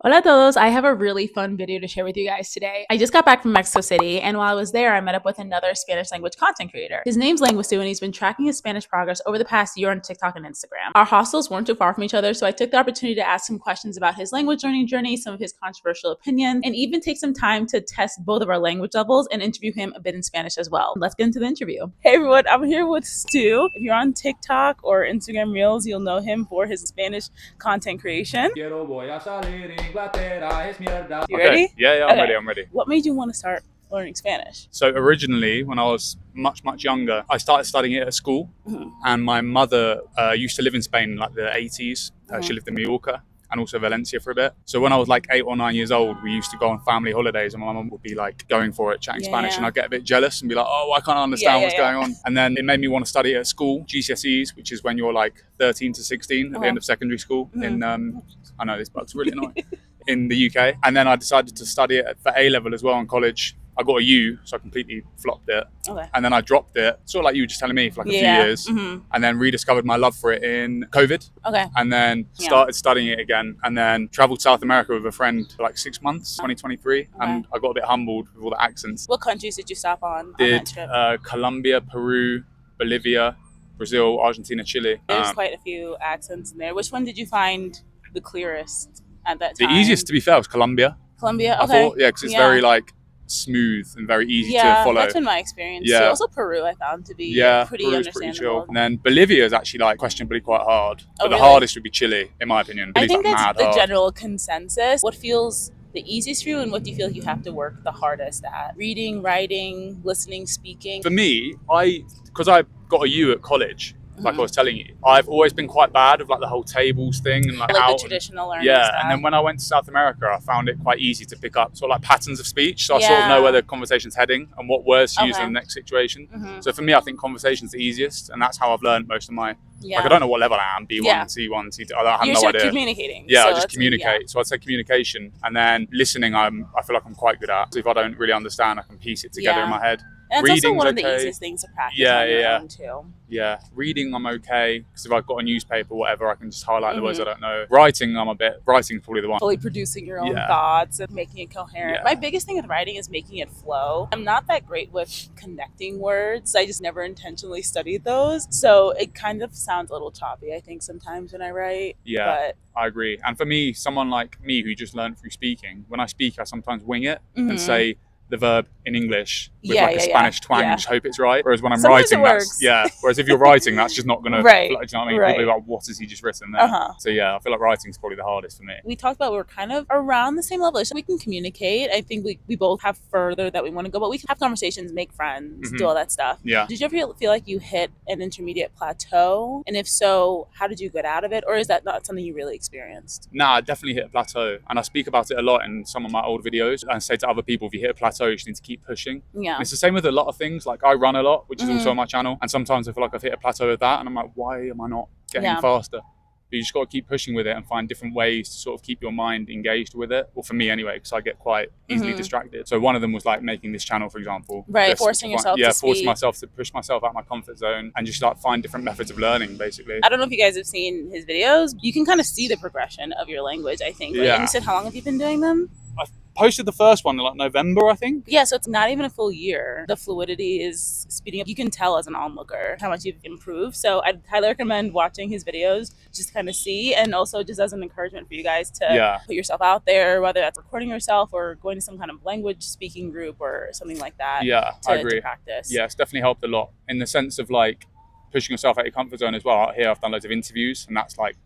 Hola a todos. I have a really fun video to share with you guys today. I just got back from Mexico City, and while I was there, I met up with another Spanish language content creator. His name's Linguistu, and he's been tracking his Spanish progress over the past year on TikTok and Instagram. Our hostels weren't too far from each other, so I took the opportunity to ask him questions about his language learning journey, some of his controversial opinions, and even take some time to test both of our language levels and interview him a bit in Spanish as well. Let's get into the interview. Hey everyone, I'm here with Stu. If you're on TikTok or Instagram Reels, you'll know him for his Spanish content creation. You ready? Yeah, I'm ready. What made you want to start learning Spanish? So originally, when I was much younger, I started studying it at school, and my mother used to live in Spain in like the 80s. She lived in Mallorca and also Valencia for a bit. So when I was like 8 or 9 years old, we used to go on family holidays, and my mum would be like going for it, chatting Spanish, and I'd get a bit jealous and be like, oh, I can't understand what's going on. And then it made me want to study it at school, GCSEs, which is when you're like 13 to 16 at the end of secondary school in, I know this bug's really annoying, in the UK. And then I decided to study it for A level as well in college. I got a U, so I completely flopped it. And then I dropped it, sort of like you were just telling me, for like a few years. And then rediscovered my love for it in COVID. And then started studying it again. And then traveled South America with a friend for like 6 months, 2023. And I got a bit humbled with all the accents. What countries did you stop on Did that trip? Colombia, Peru, Bolivia, Brazil, Argentina, Chile. There's quite a few accents in there. Which one did you find the clearest at that The time? easiest, to be fair, was Colombia. Colombia? I thought, because it's very like smooth and very easy to follow. That's been my experience too. Also Peru I found to be pretty Peru's understandable. pretty chill. And then Bolivia is actually like questionably quite hard. But the really? hardest would be Chile, in my opinion. I think like that's the hard. general consensus. What feels the easiest for you, and what do you feel like you have to work the hardest at? Reading, writing, listening, speaking? For me, because I got a U at college, like I was telling you, I've always been quite bad with like the whole tables thing and like the traditional learning stuff. And then when I went to South America, I found it quite easy to pick up sort of like patterns of speech. So I sort of know where the conversation's heading and what words to use in the next situation. So for me, I think conversation's the easiest, and that's how I've learned most of my like I don't know what level I am, B1, C1, C2. I have no idea. Communicating. Yeah, I just communicate. So I'd say communication, and then listening. I feel like I'm quite good at. So if I don't really understand, I can piece it together in my head. And it's also one of the easiest things to practice on your own too. Yeah, reading I'm okay, because if I've got a newspaper or whatever, I can just highlight the words I don't know. Writing, writing's probably the one. Fully producing your own thoughts and making it coherent. My biggest thing with writing is making it flow. I'm not that great with connecting words. I just never intentionally studied those. So it kind of sounds a little choppy, I think, sometimes when I write. Yeah, I agree. And for me, someone like me who just learned through speaking, when I speak, I sometimes wing it and say the verb in English with like a Spanish twang and just hope it's right. Whereas when I'm writing, whereas if you're writing, that's just not going to, you know what I mean? You'll be like, what has he just written there? So I feel like writing's probably the hardest for me. We talked about we're kind of around the same level, so we can communicate. I think we both have further that we want to go, but we can have conversations, make friends, do all that stuff. Yeah. Did you ever feel like you hit an intermediate plateau? And if so, how did you get out of it? Or is that not something you really experienced? Nah, I definitely hit a plateau. And I speak about it a lot in some of my old videos. And I say to other people, if you hit a plateau, you just need to keep pushing. Yeah. And it's the same with a lot of things. Like I run a lot, which is also on my channel. And sometimes I feel like I've hit a plateau with that. And I'm like, why am I not getting faster? But you just got to keep pushing with it and find different ways to sort of keep your mind engaged with it. Well, for me anyway, because I get quite easily distracted. So one of them was like making this channel, for example. Forcing yourself to speak. Forcing myself to push myself out of my comfort zone and just like find different methods of learning, basically. I don't know if you guys have seen his videos. You can kind of see the progression of your language, I think. And you said, how long have you been doing them? Posted the first one in like November, I think. Yeah, so it's not even a full year. The fluidity is speeding up. You can tell as an onlooker how much you've improved. So I'd highly recommend watching his videos just to kind of see, and also just as an encouragement for you guys to put yourself out there, whether that's recording yourself or going to some kind of language speaking group or something like that. Yeah, I agree. To practice. Yeah, it's definitely helped a lot in the sense of like pushing yourself out of your comfort zone as well. Out here, I've done loads of interviews, and that's like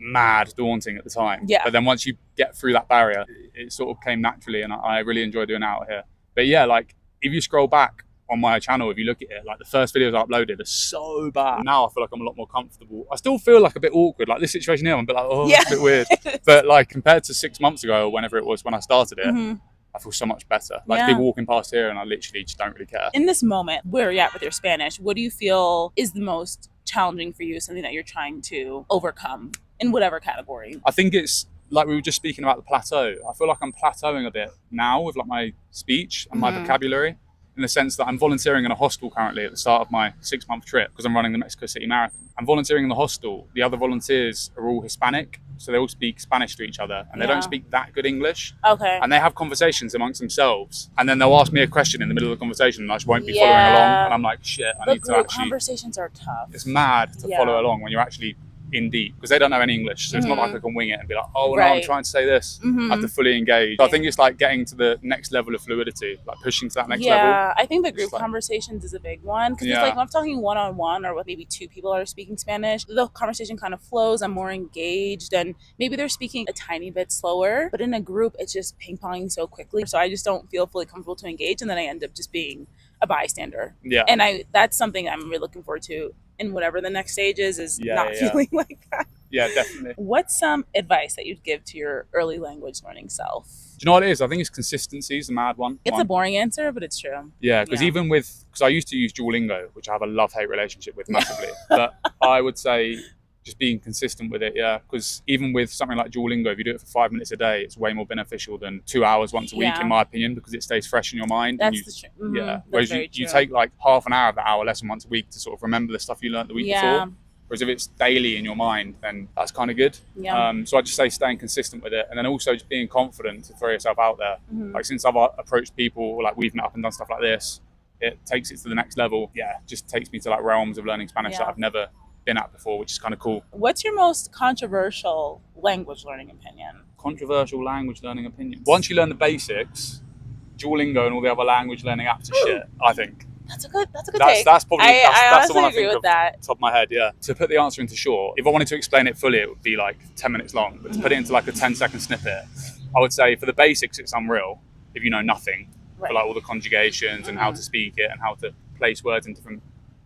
mad daunting at the time. But then once you get through that barrier, it sort of came naturally, and I really enjoy doing it out here. But like if you scroll back on my channel, if you look at it, like the first videos I uploaded are so bad. Now I feel like I'm a lot more comfortable. I still feel like a bit awkward, like this situation here, I'm a bit like, it's a bit weird. But like compared to 6 months ago, or whenever it was when I started it, I feel so much better. Like people walking past here and I literally just don't really care. In this moment, where are you at with your Spanish? What do you feel is the most challenging for you, something that you're trying to overcome in whatever category? I think it's like we were just speaking about the plateau. I feel like I'm plateauing a bit now with like my speech and my vocabulary. in the sense that I'm volunteering in a hostel currently at the start of my 6-month trip because I'm running the Mexico City Marathon. I'm volunteering in the hostel. The other volunteers are all Hispanic, so they all speak Spanish to each other, and they don't speak that good English. Okay. And they have conversations amongst themselves, and then they'll ask me a question in the middle of the conversation, and I just won't be following along. And I'm like, shit, I need to actually. Conversations are tough. It's mad to follow along when you're actually in deep because they don't know any English, so it's not like I can wing it and be like, oh no, I'm trying to say this. I have to fully engage. So I think it's like getting to the next level of fluidity, like pushing to that next level. Yeah, I think the group conversations is a big one because it's like when I'm talking one-on-one or with maybe two people that are speaking Spanish, the conversation kind of flows. I'm more engaged, and maybe they're speaking a tiny bit slower, but in a group it's just ping-ponging so quickly, so I just don't feel fully comfortable to engage, and then I end up just being a bystander. And that's something I'm really looking forward to in whatever the next stage is not feeling like that. Yeah, definitely. What's some advice that you'd give to your early language learning self? Do you know what it is? I think it's consistency is the mad one. It's a boring answer, but it's true. Yeah, because even because I used to use Duolingo, which I have a love-hate relationship with massively, but I would say just being consistent with it, because even with something like Duolingo, if you do it for 5 minutes a day, it's way more beneficial than 2 hours once a week, in my opinion, because it stays fresh in your mind. That's the truth. Yeah, whereas you take like half an hour of that hour lesson once a week to sort of remember the stuff you learned the week before. Whereas if it's daily in your mind, then that's kind of good. So I just say staying consistent with it, and then also just being confident to throw yourself out there. Like since I've approached people, like we've met up and done stuff like this, it takes it to the next level. Yeah, just takes me to like realms of learning Spanish that I've never been at before, which is kind of cool. What's your most controversial language learning opinion? Controversial language learning opinion. Once you learn the basics, Duolingo and all the other language learning apps are shit, I think. That's a good take. That's probably that's the one I agree think with of that. Top of my head, yeah. To put the answer into short, if I wanted to explain it fully, it would be like 10 minutes long. But to put it into like a 10-second snippet, I would say for the basics, it's unreal if you know nothing. For like all the conjugations and how to speak it and how to place words in different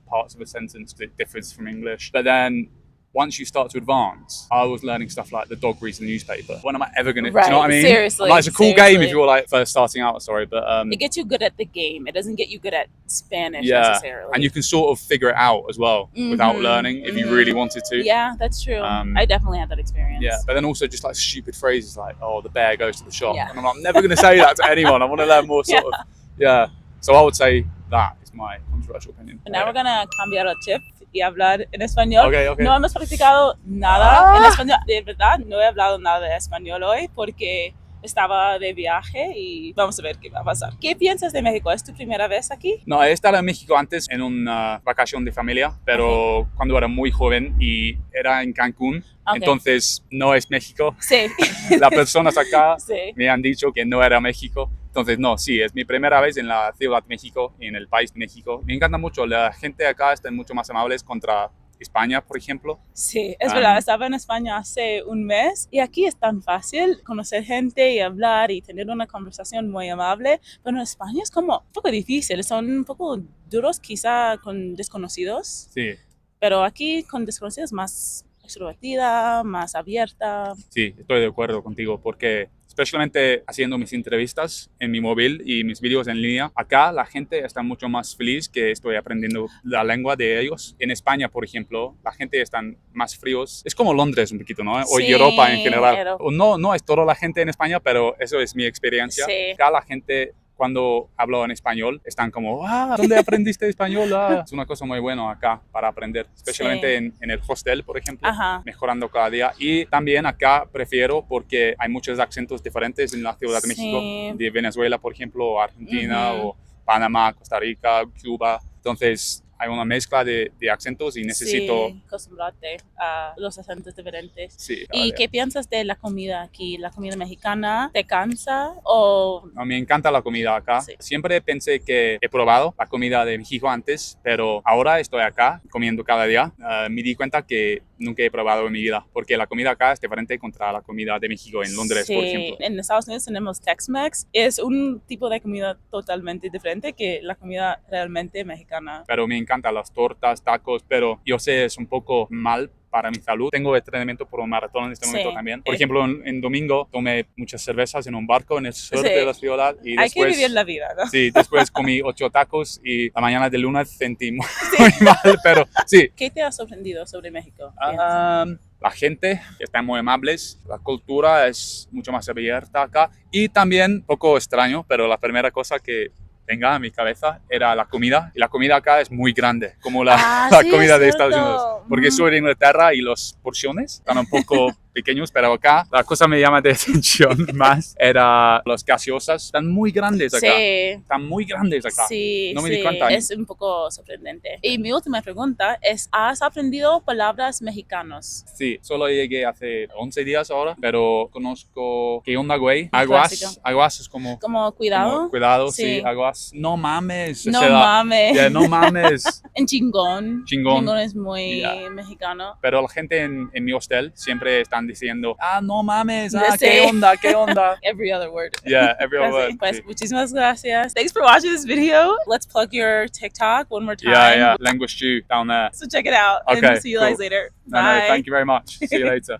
parts of a sentence because it differs from English. But then once you start to advance, I was learning stuff like the dog reads the newspaper. When am I ever going to, do you know what I mean? Seriously. Like, it's a cool game if you're like first starting out, but... it gets you good at the game. It doesn't get you good at Spanish necessarily. And you can sort of figure it out as well without learning if you really wanted to. Yeah, that's true. I definitely had that experience. Yeah, but then also just like stupid phrases like, oh, the bear goes to the shop. And I'm never going to say that to anyone. I want to learn more sort of, So I would say that is my controversial opinion. And now we're going to cambiar el chip y hablar en español. Okay. No hemos practicado nada en español. De verdad, no he hablado nada de español hoy porque estaba de viaje y vamos a ver qué va a pasar. ¿Qué piensas de México? ¿Es tu primera vez aquí? No, he estado en México antes en una vacación de familia, pero cuando era muy joven y era en Cancún. Entonces no es México. Sí. Las personas acá me han dicho que no era México. Entonces, no, sí, es mi primera vez en la Ciudad de México, en el país de México. Me encanta mucho, la gente acá está mucho más amables contra España, por ejemplo. Sí, es verdad, estaba en España hace un mes y aquí es tan fácil conocer gente y hablar y tener una conversación muy amable, pero en España es como un poco difícil, son un poco duros quizá con desconocidos. Sí. Pero aquí con desconocidos más extrovertida, más abierta. Sí, estoy de acuerdo contigo porque especialmente haciendo mis entrevistas en mi móvil y mis vídeos en línea, acá la gente está mucho más feliz que estoy aprendiendo la lengua de ellos. En España, por ejemplo, la gente está más fríos. Es como Londres un poquito, ¿no? O Europa en general. No es toda la gente en España, pero eso es mi experiencia. Acá la gente, cuando hablo en español, están como, ¿dónde aprendiste español? Es una cosa muy buena acá para aprender, especialmente en el hostel, por ejemplo, mejorando cada día. Y también acá prefiero porque hay muchos acentos diferentes en la Ciudad de México, de Venezuela, por ejemplo, o Argentina, o Panamá, Costa Rica, Cuba. Entonces, hay una mezcla de acentos y necesito... Sí, acostumbrarte a los acentos diferentes. Sí, ¿Y qué piensas de la comida aquí? ¿La comida mexicana te cansa o...? No, me encanta la comida acá. Siempre pensé que he probado la comida de México antes, pero ahora estoy acá comiendo cada día. Me di cuenta que nunca he probado en mi vida, porque la comida acá es diferente contra la comida de México en Londres, por ejemplo. En Estados Unidos tenemos Tex-Mex. Es un tipo de comida totalmente diferente que la comida realmente mexicana. Pero me encantan las tortas, tacos, pero yo sé es un poco mal para mi salud. Tengo entrenamiento por un maratón en este momento también. Por ejemplo, en domingo tomé muchas cervezas en un barco en el sur de la ciudad. Y hay que vivir la vida, ¿no? Sí, después comí 8 tacos y la mañana del lunes sentí muy mal, pero sí. ¿Qué te ha sorprendido sobre México? La gente están muy amables, la cultura es mucho más abierta acá y también, poco extraño, pero la primera cosa que venga a mi cabeza era la comida. Y la comida acá es muy grande, como Ah, la sí, comida es de Estados Unidos. cierto. Porque soy de Inglaterra y las porciones están un poco pequeños, pero acá la cosa me llama de atención más era las gaseosas. Están muy grandes acá. Sí. Están muy grandes acá. Sí, No me sí, di cuenta. es un poco sorprendente. Y mi última pregunta es, ¿has aprendido palabras mexicanos? Sí, solo llegué hace 11 días ahora, pero conozco ¿qué onda, güey? Un Aguas. clásico. Aguas es como Como cuidado. cuidado, sí, Sí. aguas. No mames. No mames. Yeah, no mames. En chingón. Chingón. Es muy Yeah. mexicano. Pero la gente en mi hostel siempre están diciendo, no mames, Sí. qué onda, qué onda. Every other word. Yeah, every other Casi. word. Pues Sí. muchísimas gracias. Thanks for watching this video. Let's plug your TikTok one more time. Yeah, Language Stew down there. So check it out. And Okay, see you cool. guys later. No, Bye. thank you very much. See you later.